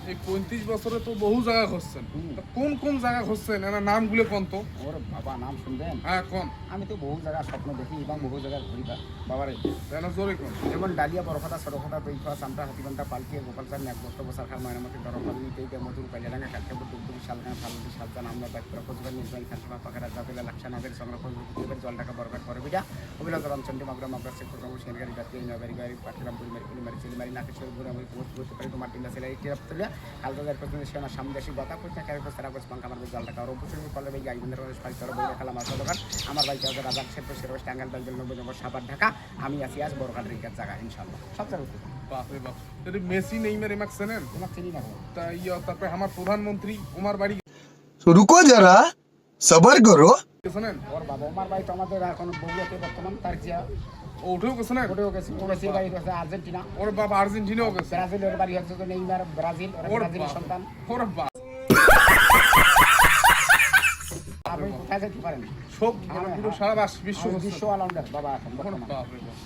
এই 35 বছরে তো বহু জায়গা ঘুরছেন, তা কোন কোন জায়গা ঘুরছেন এনার নামগুলো কোন তো? ওর বাবা নাম শুনবেন? হ্যাঁ কোন? আমি তো বহু জায়গা স্বপ্ন দেখি এবং বহু জায়গায় ঘুরি বাবারে। এনা জোরে কোন? যেমন ডালিয়া, বড়খাতা, ছোটখাতা, দইখোয়া, চামটা, হাতিবান্ধা, পালকিয়া, গোপালচার, ন্যাকবস্ত, বসারখাল, ময়নামতি, দরপালি, তেইটা, মধুর, কাইলাডাঙ্গা, কাঠকাপুর, দুগদুগি, শালগাঁ, ফালুদি, শালজান, আমরা, বাইকপুরা, কোচবিহার, নির্বাহী, খানসামা, পাখারা, জাবেলা, লাকসা, নাদের, সংরক্ষণ, কুতুবের, জলঢাকা, বরঘাট, বড়বিটা, অভিলাষ, রামচন্ডী, মাগুরা, মাগুরা, শেখপুর, গামু, সেনগাড়ি, দাঁতিয়ে, নয়বাড়ি, গাড়ি, পাটগ্রাম, বুড়িমারি, কুলিমারি, চিলিমারি, নাকেশ্বর, গুড়ামুড়ি, করতে পারি, তোমার টিলা, সেলাই, টিরাপতুলিয়া, কালদাদার পর্যন্ত সেনা, সামদেশি, বাতা, কুচনা, ক্যারেকো, সারাগোজ, পাঙ্কা, আমার জলঢাকা, আর অপুসুরি, কলেবে, গাইবন্দের, পাইতর, বইরা, খালা, মাছ দোকান, আমার বাইক আছে রাজাক, শেরপুর, শেরবাস, টাঙ্গাইল, বেলবেল, নব্বই, সাবার, ঢাকা, আমি আছি আজ বড়ঘাট রিকার জায়গা ইনশাআল্লাহ সব জায়গা ঘুরবো। বাপরে বাপ, যদি মেসি নেইমার এমাক চেনেন? তোমার চিনি না তা তারপরে আমার প্রধানমন্ত্রী ওমার বাড়ি रुको जरा सबर करो। গেছেন? ওর বাবা আমার বাড়ি তো আমাদের এখন বগুড়াতে বর্তমান তার জিয়া ও উঠেও গেছেন? ওটাও গেছে। মেসির বাড়ি হচ্ছে আর্জেন্টিনা, ওর বাবা আর্জেন্টিনাও গেছে। ব্রাজিলের বাড়ি হচ্ছে তো নেইমার ব্রাজিল, ওরা ওর ব্রাজিলের বাপ, সন্তান। ওর বাপ, আপনি কোথায় যেতে পারেন? সব মানে পুরো সারা বিশ্ব বিশ্ব অলরাউন্ডার বাবা এখন ওর বর্তমান। বাপরে বাপ।